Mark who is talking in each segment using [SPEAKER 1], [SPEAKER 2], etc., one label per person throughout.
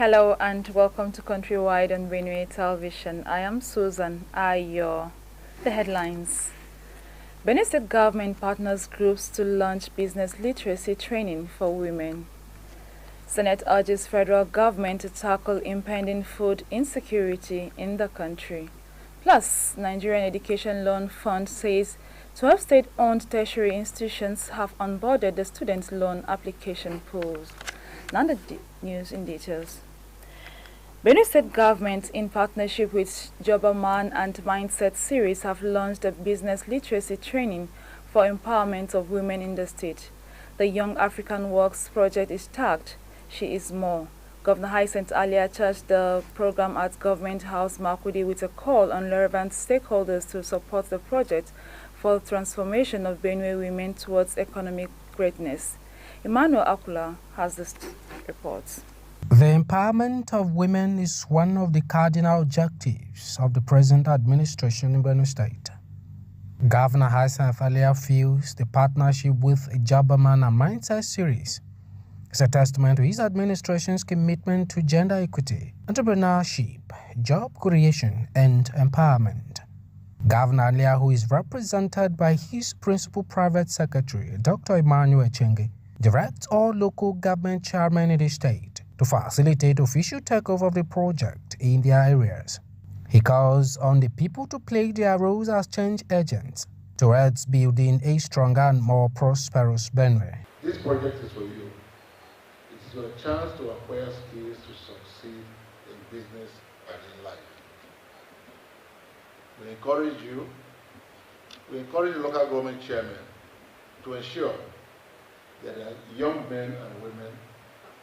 [SPEAKER 1] Hello and welcome to Countrywide on Benue Television. I am Susan Ayo. The headlines. Benue State government partners groups to launch business literacy training for women. Senate urges federal government to tackle impending food insecurity in the country. Plus, Nigerian Education Loan Fund says 12 state-owned tertiary institutions have onboarded the student loan application pools. Now the news in details. Benue State government, in partnership with Jobberman and Mindset series, have launched a business literacy training for empowerment of women in the state. The Young African Works project is tagged She Is More. Governor Hyacinth earlier charged the program at Government House Makurdi with a call on relevant stakeholders to support the project for the transformation of Benue women towards economic greatness. Emmanuel Akula has this report.
[SPEAKER 2] The empowerment of women is one of the cardinal objectives of the present administration in Benue State. Governor Hyacinth earlier feels the partnership with Jobberman and Mindset series is a testament to his administration's commitment to gender equity, entrepreneurship, job creation, and empowerment. Governor earlier, who is represented by his principal private secretary, Dr. Emmanuel Echenge, directs all local government chairmen in the state to facilitate official takeover of the project in their areas. He calls on the people to play their roles as change agents towards building a stronger and more prosperous Benue.
[SPEAKER 3] This project is for you. It is your chance to acquire skills to succeed in business and in life. We encourage the local government chairmen to ensure that young men and women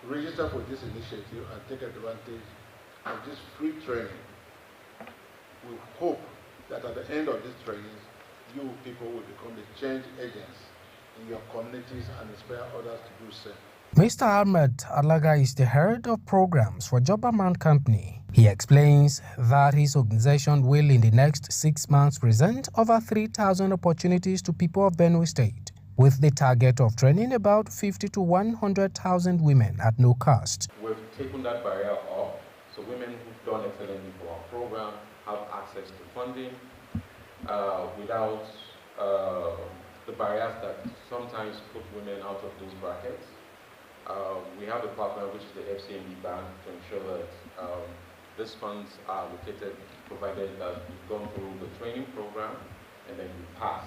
[SPEAKER 3] register for this initiative and take advantage of this free training. We hope that at the end of this training, you people will become the change agents in your communities and inspire others to do so.
[SPEAKER 2] Mr. Ahmed Alaga is the head of programs for Jobberman Company. He explains that his organization will in the next 6 months present over 3,000 opportunities to people of Benue State, with the target of training about 50 to 100,000 women at no cost.
[SPEAKER 4] We've taken that barrier off, so women who've done excellently for our program have access to funding without the barriers that sometimes put women out of those brackets. We have a partner, which is the FCMB Bank, to ensure that these funds are allocated, provided that you've gone through the training program and then you pass.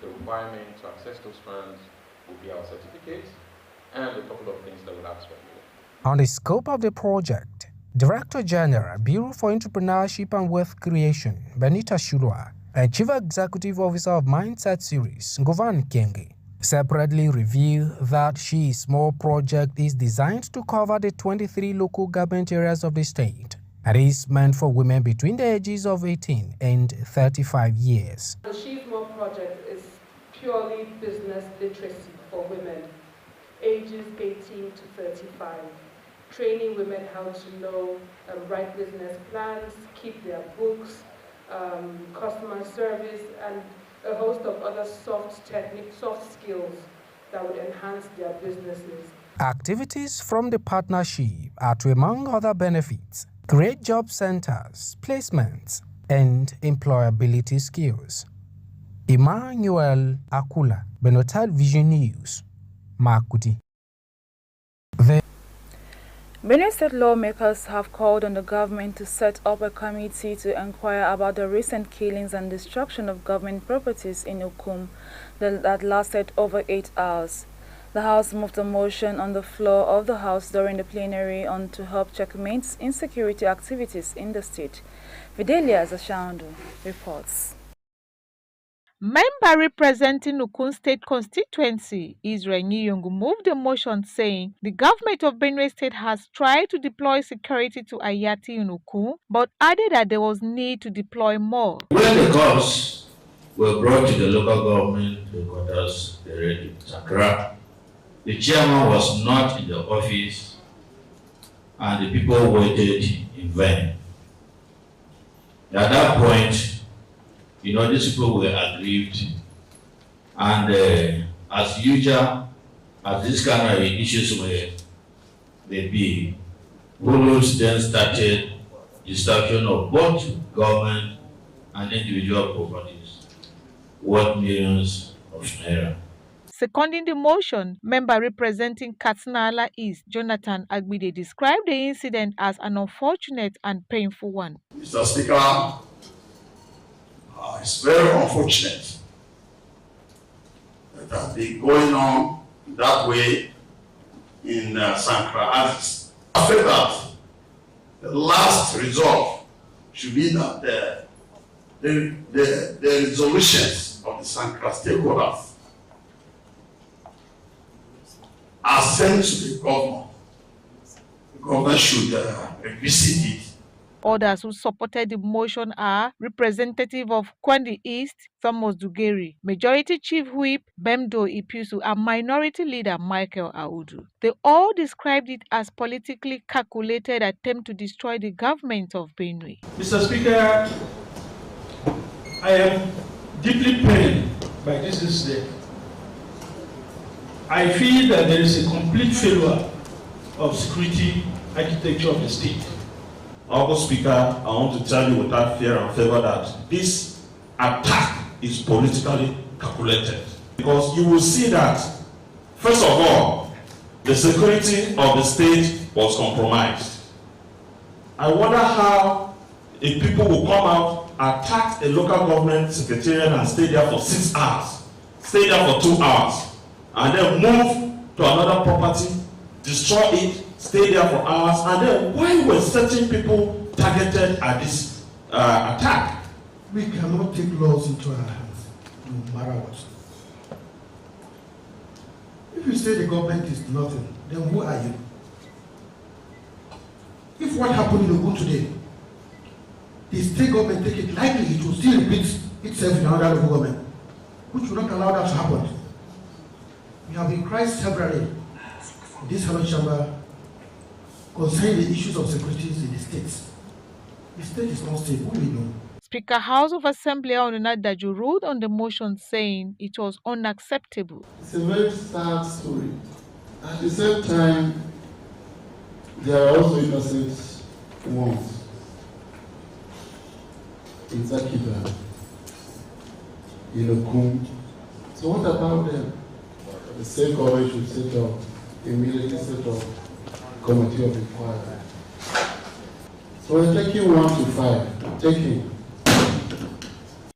[SPEAKER 4] The requirement to access those funds will be our certificates and a couple of things that we'll ask for you.
[SPEAKER 2] On the scope of the project, Director General, Bureau for Entrepreneurship and Wealth Creation, Benita Shulwa, and Chief Executive Officer of Mindset Series, Ngovan Kenge, separately revealed that She Is More project is designed to cover the 23 local government areas of the state and is meant for women between the ages of 18 and 35 years.
[SPEAKER 5] The She Is More project is purely business literacy for women ages 18 to 35, training women how to know write business plans, keep their books, customer service, and a host of other soft skills that would enhance their businesses.
[SPEAKER 2] Activities from the partnership are to, among other benefits, create job centers, placements, and employability skills. Emmanuel Akula, Benue Television News, Makurdi.
[SPEAKER 1] Benue State lawmakers have called on the government to set up a committee to inquire about the recent killings and destruction of government properties in Ukum that lasted over 8 hours. The House moved a motion on the floor of the House during the plenary on to help checkmate insecurity activities in the state. Videlia Zashandu reports.
[SPEAKER 6] Member representing Ukun State constituency, Israel Nyungu, moved a motion saying the government of Benue State has tried to deploy security to Ayati in Ukun, but added that there was need to deploy more.
[SPEAKER 7] When the calls were brought to the local government headquarters in Accra, the chairman was not in the office and the people waited in vain. At that point, these people were aggrieved, and as usual, as this kind of issues were they be, Bullets then started destruction of both government and individual properties, worth millions of naira.
[SPEAKER 6] Seconding the motion, member representing Katsina East, Jonathan Agbide, described the incident as an unfortunate and painful one.
[SPEAKER 8] Mr. Speaker, it's very unfortunate that it has been going on that way in Sankra. I feel that the last result should be that the resolutions of the Sankra stakeholders are sent to the government. The government should revisit it.
[SPEAKER 6] Others who supported the motion are Representative of Kwandi East, Thomas Dugeri, Majority Chief Whip, Bemdo Ipusu, and Minority Leader Michael Audu. They all described it as politically calculated attempt to destroy the government of Benue.
[SPEAKER 9] Mr. Speaker, I am deeply pained by this incident. I feel that there is a complete failure of security architecture of the state.
[SPEAKER 10] Honorable Speaker, I want to tell you without fear and favor that this attack is politically calculated. Because you will see that, first of all, the security of the state was compromised. I wonder how if people will come out, attack a local government secretariat and stay there for 6 hours, stay there for 2 hours, and then move to another property, destroy it, stay there for hours, and then why were certain people targeted at this attack?
[SPEAKER 11] We cannot take laws into our hands, no matter what. If you say the government is nothing, then who are you? If what happened in Ogun today, the state government take it lightly, it will still repeat itself in another local government, which will not allow that to happen. We have been cried severally in this House chamber concerning the issues of security in the states. The state is not stable, we know.
[SPEAKER 6] Speaker House of Assembly Onunadaju ruled on the motion, saying it was unacceptable.
[SPEAKER 3] It's a very sad story. At the same time, there are also innocent ones in Zakiba, in Okum. So what about them? The same government should set up, immediately set up committee of inquiry. So we're taking 1 to 5. Taking.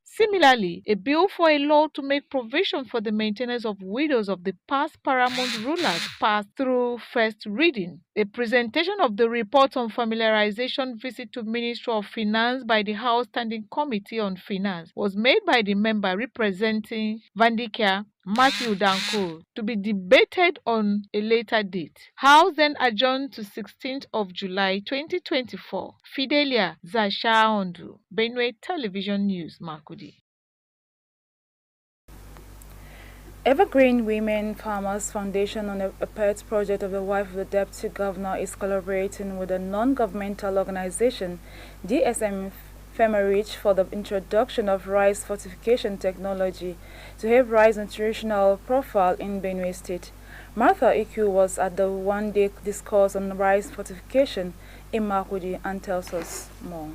[SPEAKER 6] Similarly, a bill for a law to make provision for the maintenance of widows of the past paramount rulers passed through first reading. A presentation of the report on familiarization visit to Ministry of Finance by the House Standing Committee on Finance was made by the member representing Vandikia, Matthew Danko, to be debated on a later date. House then adjourned to 16th of July 2024. Fidelia Zashaondu, Benue Television News, Makudi.
[SPEAKER 1] Evergreen Women Farmers Foundation on a pet project of the wife of the Deputy Governor is collaborating with a non-governmental organization, DSM Femerich, for the introduction of rice fortification technology to help rice nutritional profile in Benue State. Martha Iku was at the one-day discourse on rice fortification in Makudi and tells us more.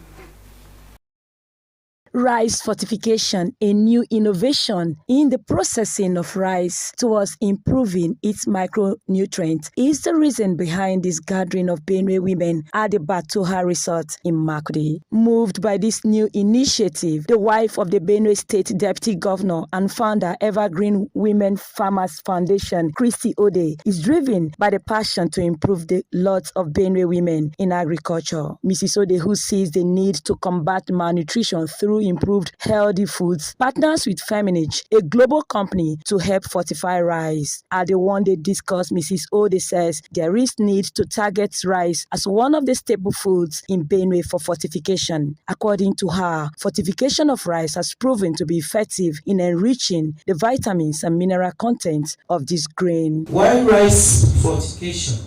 [SPEAKER 12] Rice fortification, a new innovation in the processing of rice towards improving its micronutrients, is the reason behind this gathering of Benue women at the Batoha Resort in Makudi. Moved by this new initiative, the wife of the Benue State Deputy Governor and founder Evergreen Women Farmers Foundation, Christy Ode, is driven by the passion to improve the lot of Benue women in agriculture. Mrs. Ode, who sees the need to combat malnutrition through improved healthy foods, partners with Feminich, a global company, to help fortify rice. At the one-day discuss, Mrs. Ode says there is need to target rice as one of the staple foods in Benue for fortification. According to her, fortification of rice has proven to be effective in enriching the vitamins and mineral content of this grain.
[SPEAKER 13] While rice fortification,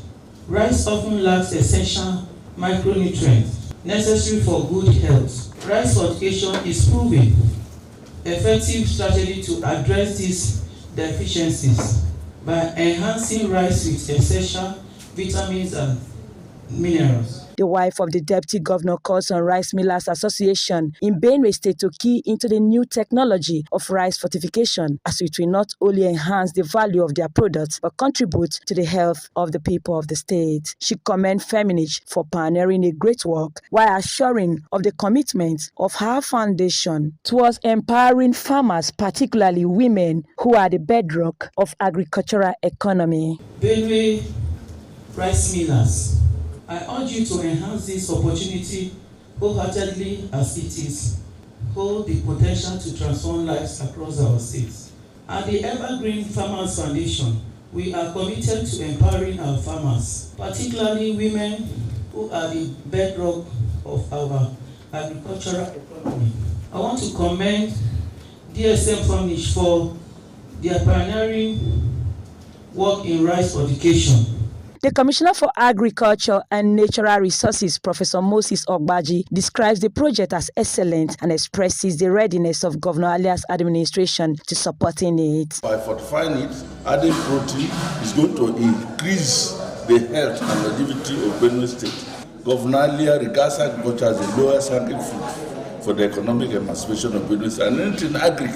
[SPEAKER 13] rice often lacks essential micronutrients necessary for good health. Rice fortification is proven effective strategy to address these deficiencies by enhancing rice with essential vitamins and minerals.
[SPEAKER 12] The wife of the deputy governor calls on Rice Millers Association in Benue State to key into the new technology of rice fortification, as it will not only enhance the value of their products but contribute to the health of the people of the state. She commended Feminich for pioneering a great work while assuring of the commitment of her foundation towards empowering farmers, particularly women, who are the bedrock of agricultural economy.
[SPEAKER 13] Benue Rice Millers, I urge you to enhance this opportunity wholeheartedly, as it is hold the potential to transform lives across our states. At the Evergreen Farmers Foundation, we are committed to empowering our farmers, particularly women who are the bedrock of our agricultural economy. I want to commend DSM Feminich for their pioneering work in rice fortification.
[SPEAKER 12] The Commissioner for Agriculture and Natural Resources, Professor Moses Ogbaji, describes the project as excellent and expresses the readiness of Governor Alia's administration to supporting it.
[SPEAKER 8] By fortifying it, adding protein is going to increase the health and longevity of Benue State. Governor Alia regards agriculture as the lowest hanging fruit for the economic emancipation of Benue State, and anything agri,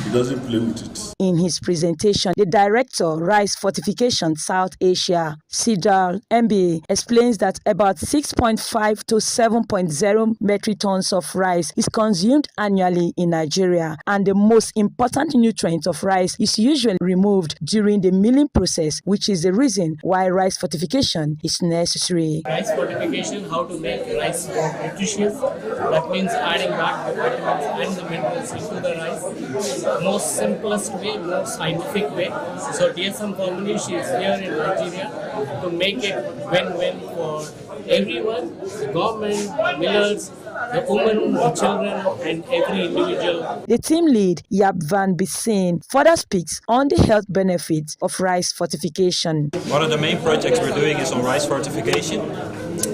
[SPEAKER 8] he doesn't play with it.
[SPEAKER 12] In his presentation, the Director, Rice Fortification South Asia, Sidal MBA, explains that about 6.5 to 7.0 metric tons of rice is consumed annually in Nigeria, and the most important nutrient of rice is usually removed during the milling process, which is the reason why rice fortification is necessary.
[SPEAKER 14] Rice fortification, how to make rice more nutritious, that means adding back the vitamins and the minerals into the rice. Most simplest way, more scientific way. So DSM Feminich is here in Nigeria to make it win-win for everyone, the government, the millers, the women, the children, and every individual.
[SPEAKER 12] The team lead, Yap Van Bisseen, further speaks on the health benefits of rice fortification.
[SPEAKER 15] One of the main projects we're doing is on rice fortification.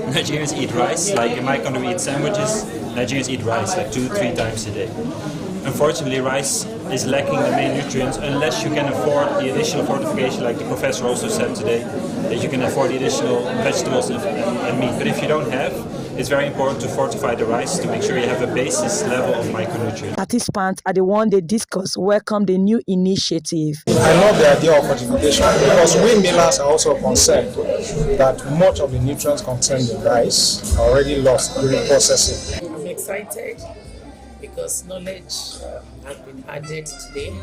[SPEAKER 15] Nigerians eat rice, like in my country we eat sandwiches. Nigerians eat rice like 2-3 times a day. Unfortunately, rice is lacking the main nutrients unless you can afford the additional fortification, like the professor also said today, that you can afford the additional vegetables and meat. But if you don't have, it's very important to fortify the rice to make sure you have a basis level of micronutrients.
[SPEAKER 12] Participants at the one-day discourse welcomed the new initiative.
[SPEAKER 16] I love the idea of fortification because we millers are also concerned that much of the nutrients contained in rice are already lost during processing.
[SPEAKER 17] I'm excited because knowledge has been added today.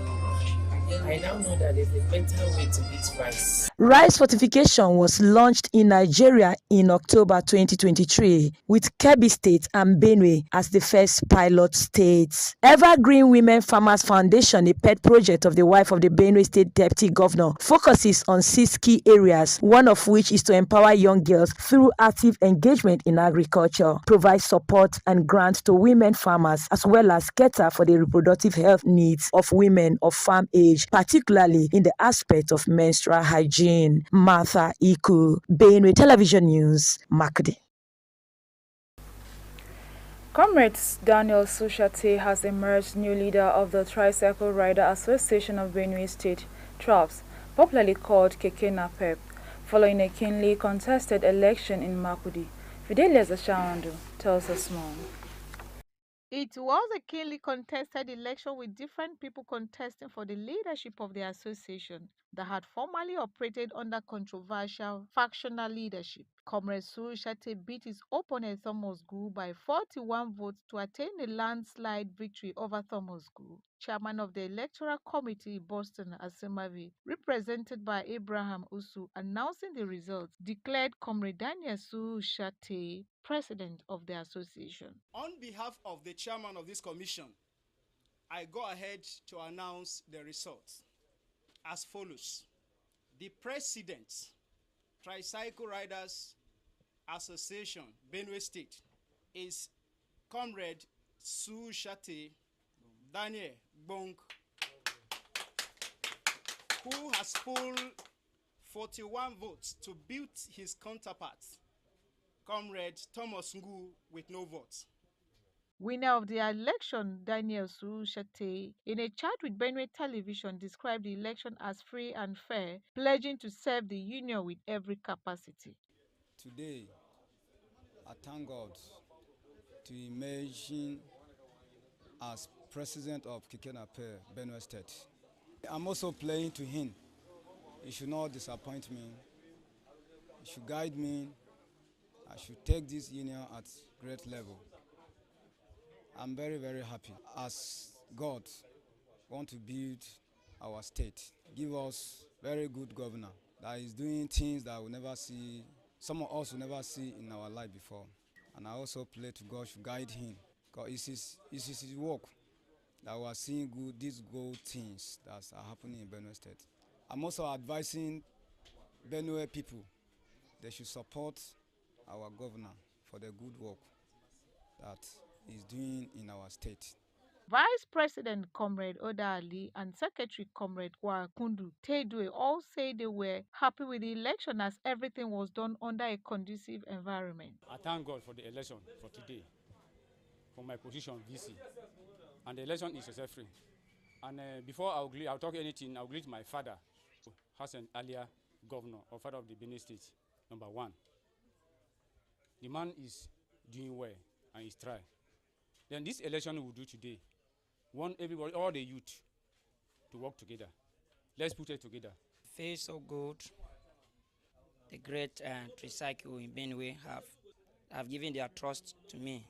[SPEAKER 17] I now know that there's a better way to eat rice.
[SPEAKER 12] Rice fortification was launched in Nigeria in October 2023, with Kebbi State and Benue as the first pilot states. Evergreen Women Farmers Foundation, a pet project of the wife of the Benue State Deputy Governor, focuses on 6 key areas, one of which is to empower young girls through active engagement in agriculture, provide support and grants to women farmers, as well as cater for the reproductive health needs of women of farm age, particularly in the aspect of menstrual hygiene. Martha Iku, Benue Television News, Makudi.
[SPEAKER 1] Comrade Daniel Sushate has emerged new leader of the Tricycle Rider Association of Benue State, TRAPS, popularly called Keke Napep, following a keenly contested election in Makudi. Fidelia Zashawandu tells us more.
[SPEAKER 6] It was a keenly contested election with different people contesting for the leadership of the association that had formerly operated under controversial factional leadership. Comrade Sushate beat his opponent Thomas Gu by 41 votes to attain a landslide victory over Thomas Gu. Chairman of the Electoral Committee Boston Asemavi, represented by Abraham Usu, announcing the results, declared Comrade Daniel Sushate president of the association.
[SPEAKER 18] On behalf of the chairman of this commission, I go ahead to announce the results as follows. The president, Tricycle Riders Association, Benue State, is Comrade Sushate Daniel Bonk, who has pulled 41 votes to beat his counterpart, Comrade Thomas Ngu, with no votes.
[SPEAKER 6] Winner of the election, Daniel Sushate, in a chat with Benue Television, described the election as free and fair, pledging to serve the union with every capacity.
[SPEAKER 19] Today, I thank God to emerging as president of Kikenape, Benue State. I'm also playing to him. He should not disappoint me. He should guide me. I should take this union at great level. I'm very, very happy. As God want to build our state, give us very good governor that is doing things that we'll never see, some of us will never see in our life before. And I also pray to God to guide him, because it's his work that we are seeing these good things that are happening in Benue State. I'm also advising Benue people, they should support our governor for the good work that he's doing in our state.
[SPEAKER 6] Vice President Comrade Oda Ali and Secretary Comrade Wakundu Tedwe all say they were happy with the election as everything was done under a conducive environment.
[SPEAKER 20] I thank God for the election for today, for my position VC. And the election is successful. And before I'll talk anything, I'll greet my father, Hassan Alia, governor or father of the Benin State, number 1. The man is doing well and he's trying. Then this election we'll do today, want everybody, all the youth, to work together. Let's put it together.
[SPEAKER 21] Feel so good. The great Tricycle in Benue have given their trust to me.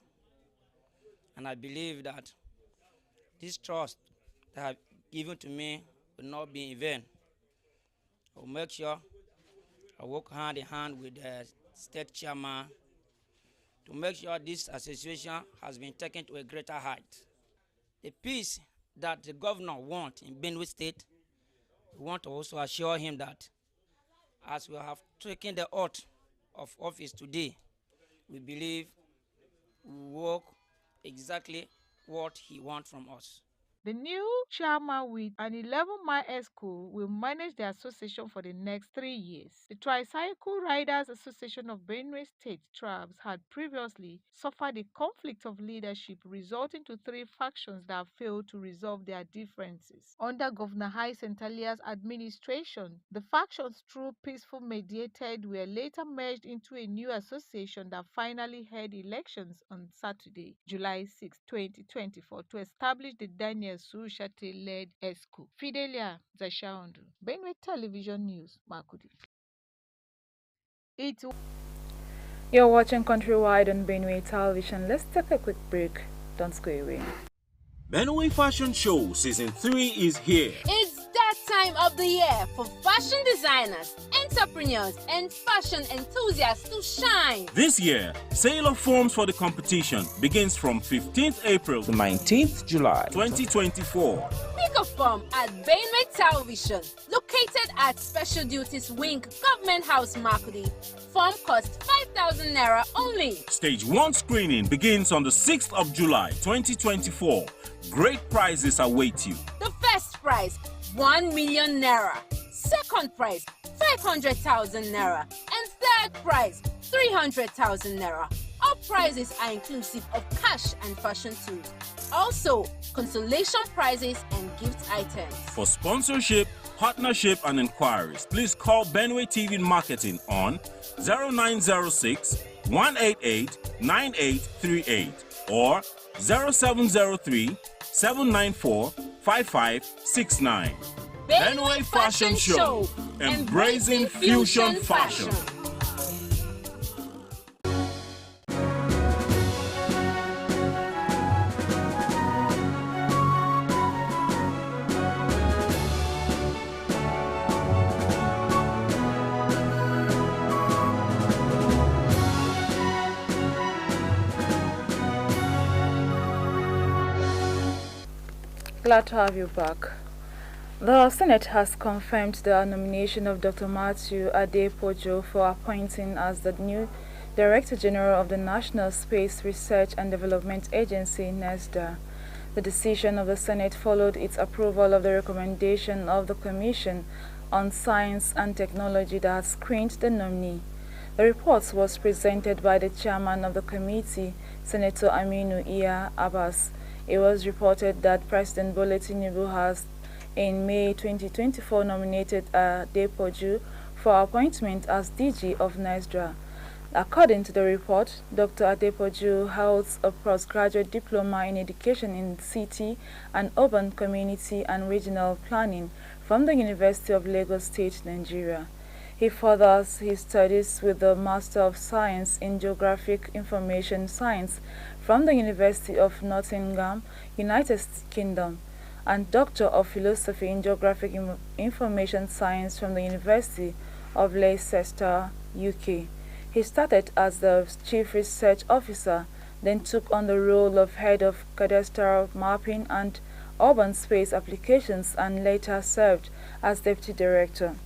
[SPEAKER 21] And I believe that this trust they have given to me will not be in vain. I will make sure I work hand in hand with the state chairman to make sure this association has been taken to a greater height. The peace that the governor wants in Benue State, we want to also assure him that as we have taken the oath of office today, we believe we will work exactly what he wants from us.
[SPEAKER 6] The new chairman with an 11-mile school will manage the association for the next 3 years. The Tricycle Riders Association of Benue State Tribes had previously suffered a conflict of leadership resulting to 3 factions that failed to resolve their differences. Under Governor Hyacinth Alia's administration, the factions, through peaceful mediated, were later merged into a new association that finally held elections on Saturday, July 6, 2024, to establish the Daniel Sushate-led ESCO. Fidelia Zashaundu, Benue Television News, Makudi.
[SPEAKER 1] You're watching Countrywide on Benue Television. Let's take a quick break. Don't go away.
[SPEAKER 22] Benue Fashion Show Season 3 is here.
[SPEAKER 23] It's that time of the year for fashion designers, entrepreneurs, and fashion enthusiasts to shine.
[SPEAKER 22] This year, sale of forms for the competition begins from 15th April to 19th July 2024.
[SPEAKER 23] Pick a form at Benue Television, located at Special Duties Wing, Government House, Makudi. Form costs 5,000 Naira only.
[SPEAKER 22] Stage 1 screening begins on the 6th of July 2024. Great prizes await you.
[SPEAKER 23] The first prize, 1 million Naira. Second prize, 500,000 Naira. And third prize, 300,000 Naira. All prizes are inclusive of cash and fashion tools. Also, consolation prizes and gift items.
[SPEAKER 22] For sponsorship, partnership and inquiries, please call Benue TV Marketing on 0906 188 9838 or 0703 794 5569.
[SPEAKER 23] Benue Fashion Show,
[SPEAKER 22] embracing fusion fashion.
[SPEAKER 1] Glad to have you back. The Senate has confirmed the nomination of Dr. Matthew Adepoju for appointing as the new Director General of the National Space Research and Development Agency, NESDA. The decision of the Senate followed its approval of the recommendation of the Commission on Science and Technology that screened the nominee. The report was presented by the chairman of the committee, Senator Aminu Iya Abbas. It was reported that President Bola Tinubu has, in May 2024, nominated Adepoju for appointment as DG of NESDA. According to the report, Dr. Adepoju holds a postgraduate diploma in education in city and urban community and regional planning from the University of Lagos State, Nigeria. He furthers his studies with the Master of Science in Geographic Information Science from the University of Nottingham, United Kingdom, and Doctor of Philosophy in Geographic Information Science from the University of Leicester, UK. He started as the Chief Research Officer, then took on the role of Head of Cadastral Mapping and Urban Space Applications, and later served as Deputy Director.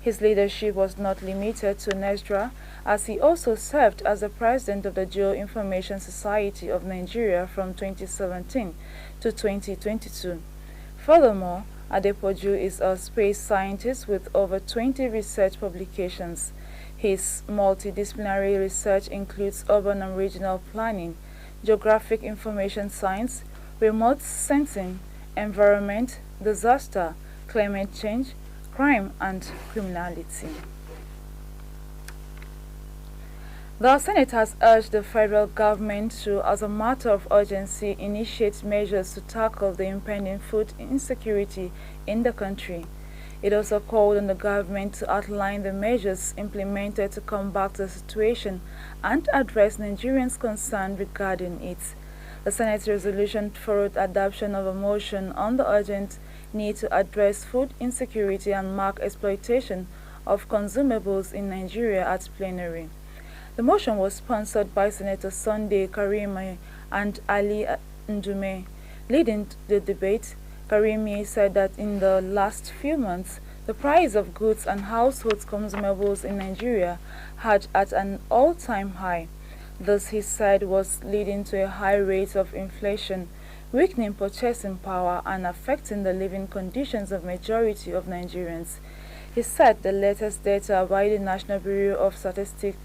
[SPEAKER 1] His leadership was not limited to NESDRA, as he also served as the President of the Geoinformation Society of Nigeria from 2017 to 2022. Furthermore, Adepoju is a space scientist with over 20 research publications. His multidisciplinary research includes urban and regional planning, geographic information science, remote sensing, environment, disaster, climate change, crime and criminality. The Senate has urged the federal government to, as a matter of urgency, initiate measures to tackle the impending food insecurity in the country. It also called on the government to outline the measures implemented to combat the situation and address Nigerians' concern regarding it. The Senate's resolution followed adoption of a motion on the urgent need to address food insecurity and mark exploitation of consumables in Nigeria at plenary. The motion was sponsored by Senator Sunday Karimi and Ali Ndume. Leading the debate, Karimi said that in the last few months, the price of goods and household consumables in Nigeria had at an all-time high. This, he said, was leading to a high rate of inflation, weakening purchasing power and affecting the living conditions of majority of Nigerians. He said the latest data by the National Bureau of Statistics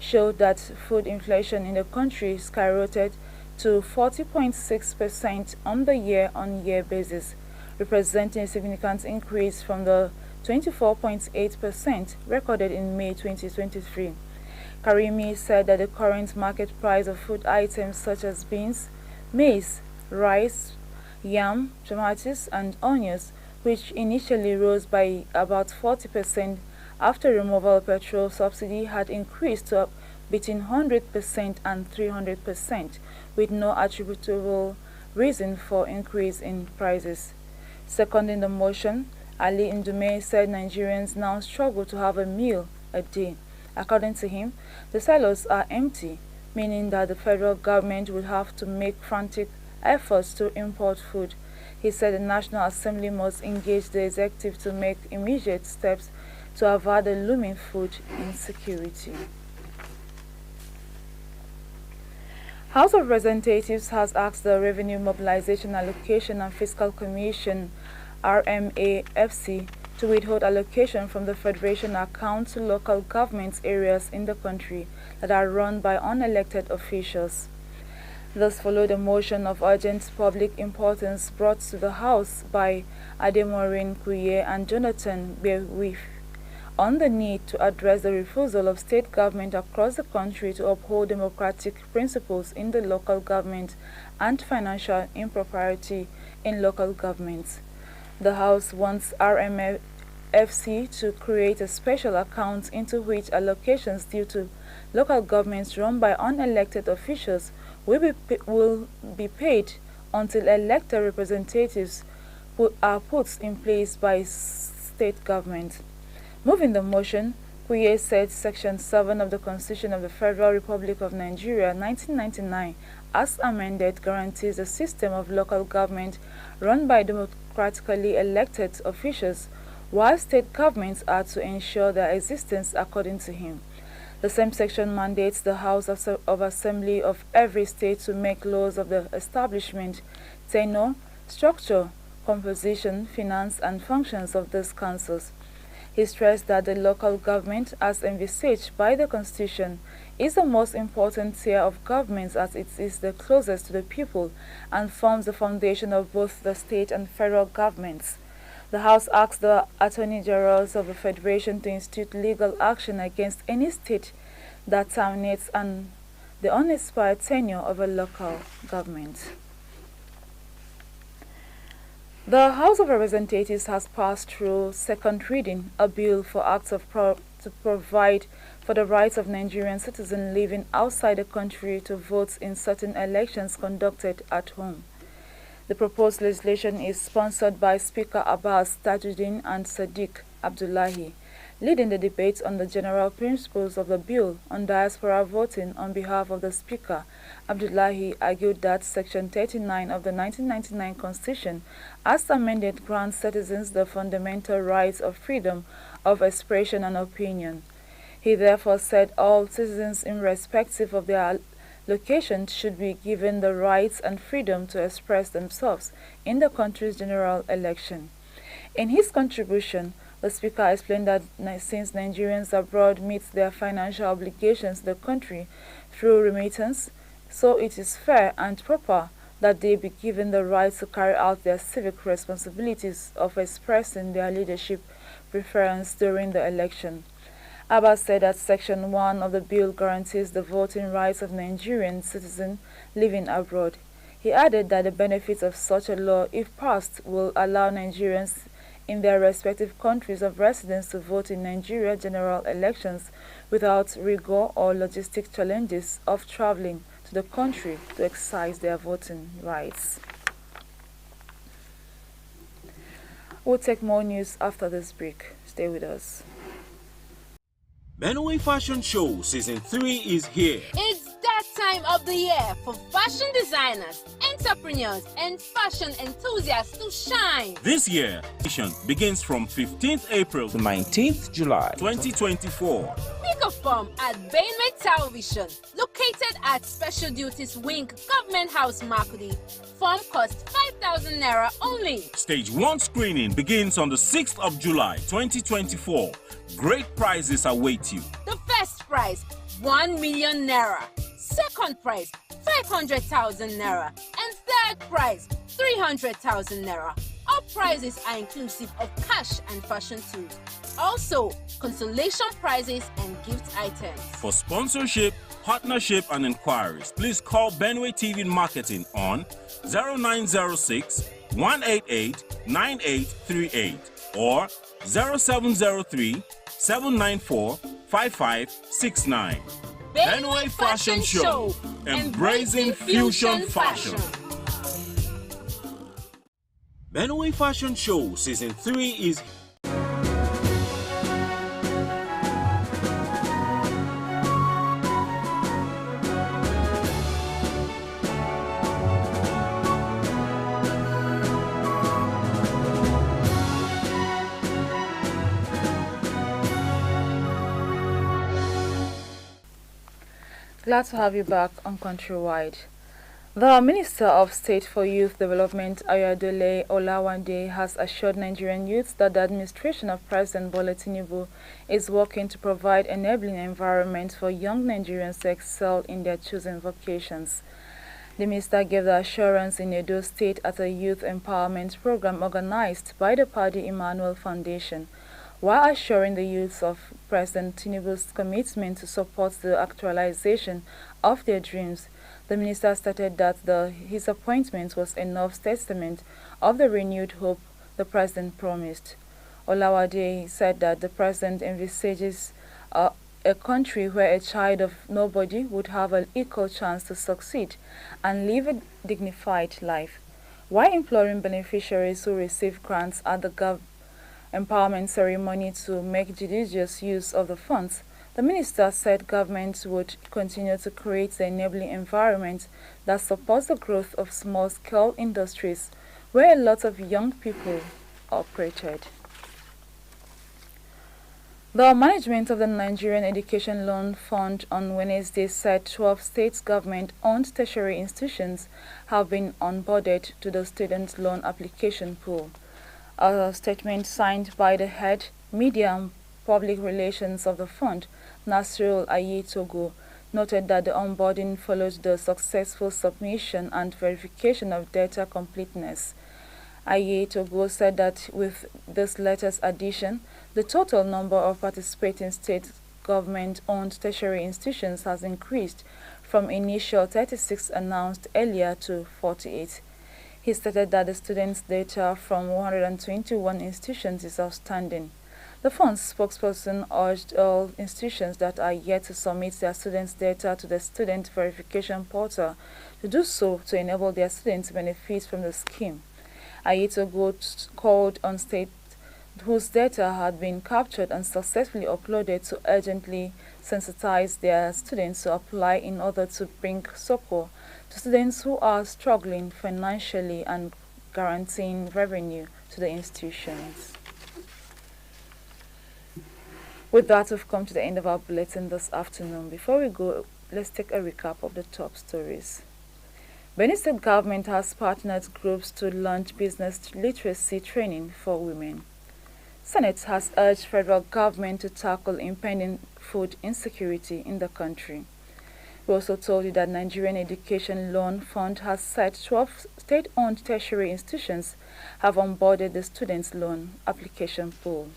[SPEAKER 1] showed that food inflation in the country skyrocketed to 40.6% on the year-on-year basis, representing a significant increase from the 24.8% recorded in May 2023. Karimi said that the current market price of food items such as beans, maize, rice, yam, tomatoes, and onions, which initially rose by about 40% after removal of petrol subsidy, had increased to between 100% and 300%, with no attributable reason for increase in prices. Seconding the motion, Ali Ndume said Nigerians now struggle to have a meal a day. According to him, the silos are empty, meaning that the federal government will have to make frantic efforts to import food. He said the National Assembly must engage the executive to make immediate steps to avert the looming food insecurity. House of Representatives has asked the Revenue Mobilization Allocation and Fiscal Commission, RMAFC, to withhold allocation from the Federation account to local government areas in the country that are run by unelected officials. This followed a motion of urgent public importance brought to the House by Ademorin Kuye and Jonathan Bewif on the need to address the refusal of state government across the country to uphold democratic principles in the local government and financial impropriety in local governments. The House wants RMFC to create a special account into which allocations due to local governments run by unelected officials will be paid until elected representatives are put in place by state government. Moving the motion, Kuye said Section 7 of the Constitution of the Federal Republic of Nigeria 1999, as amended, guarantees a system of local government run by democratically elected officials, while state governments are to ensure their existence according to him. The same section mandates the House of Assembly of every state to make laws of the establishment, tenure, structure, composition, finance, and functions of these councils. He stressed that the local government, as envisaged by the Constitution, is the most important tier of government as it is the closest to the people and forms the foundation of both the state and federal governments. The House asked the Attorney Generals of the Federation to institute legal action against any state that terminates the unexpired tenure of a local government. The House of Representatives has passed through second reading a bill for acts to provide for the rights of Nigerian citizens living outside the country to vote in certain elections conducted at home. The proposed legislation is sponsored by Speaker Abbas Tajuddin and Sadiq Abdullahi. Leading the debate on the general principles of the bill on diaspora voting on behalf of the Speaker, Abdullahi argued that Section 39 of the 1999 Constitution, as amended, grants citizens the fundamental rights of freedom of expression and opinion. He therefore said all citizens, irrespective of their location, should be given the rights and freedom to express themselves in the country's general election. In his contribution, the Speaker explained that since Nigerians abroad meet their financial obligations to the country through remittance, so it is fair and proper that they be given the right to carry out their civic responsibilities of expressing their leadership preference during the election. Abbas said that Section 1 of the bill guarantees the voting rights of Nigerian citizens living abroad. He added that the benefits of such a law, if passed, will allow Nigerians in their respective countries of residence to vote in Nigeria general elections without rigor or logistic challenges of traveling to the country to exercise their voting rights. We'll take more news after this break. Stay with us.
[SPEAKER 22] Benway Fashion Show Season 3 is here.
[SPEAKER 23] It's that time of the year for fashion designers, entrepreneurs, and fashion enthusiasts to shine.
[SPEAKER 22] This year, begins from 15th April to 19th July 2024.
[SPEAKER 23] Pick a form at Benway Television, located at Special Duties Wing, Government House, Makudi. Form costs 5,000 Naira only.
[SPEAKER 22] Stage 1 screening begins on the 6th of July 2024. Great prizes await you.
[SPEAKER 23] The first prize, 1 million Naira. Second prize, 500,000 Naira. And third prize, 300,000 Naira. All prizes are inclusive of cash and fashion tools. Also, consolation prizes and gift items.
[SPEAKER 22] For sponsorship, partnership and inquiries, please call Benway TV Marketing on 0906 188 9838 or 0703 794 5569.
[SPEAKER 23] Benway Fashion Show,
[SPEAKER 22] embracing fusion fashion. Benway Fashion Show Season 3 is
[SPEAKER 1] Glad to have you back on Countrywide. The Minister of State for Youth Development, Ayodele Olawande, has assured Nigerian youths that the administration of President Bola Tinubu is working to provide enabling environment for young Nigerians to excel in their chosen vocations. The minister gave the assurance in Edo State at a youth empowerment program organized by the Paddy Emmanuel Foundation, while assuring the youths of President Tinubu's commitment to support the actualization of their dreams. The minister stated that his appointment was enough testament of the renewed hope the president promised. Olawade said that the president envisages a country where a child of nobody would have an equal chance to succeed and live a dignified life, while imploring beneficiaries who receive grants at the empowerment ceremony to make judicious use of the funds. The minister said government would continue to create the enabling environment that supports the growth of small-scale industries where a lot of young people operated. The management of the Nigerian Education Loan Fund on Wednesday said 12 state government-owned tertiary institutions have been onboarded to the student loan application pool. A statement signed by the head media and public relations of the fund, Nasrul Ayetogo, noted that the onboarding followed the successful submission and verification of data completeness. Ayetogo said that with this latest addition, the total number of participating state government-owned tertiary institutions has increased from initial 36 announced earlier to 48. He stated that the students' data from 121 institutions is outstanding. The fund's spokesperson urged all institutions that are yet to submit their students' data to the Student Verification Portal to do so to enable their students to benefit from the scheme. Ayeto Goat called on states whose data had been captured and successfully uploaded to urgently sensitize their students to apply in order to bring support to students who are struggling financially and guaranteeing revenue to the institutions. With that, we've come to the end of our bulletin this afternoon. Before we go, let's take a recap of the top stories. Benue State government has partnered groups to launch business literacy training for women. Senate has urged federal government to tackle impending food insecurity in the country. We also told you that Nigerian Education Loan Fund has said 12 state-owned tertiary institutions have onboarded the students' loan application pool.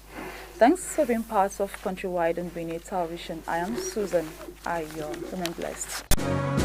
[SPEAKER 1] Thanks for being part of Countrywide and Benue Television. I am Susan Ayo. Remain blessed.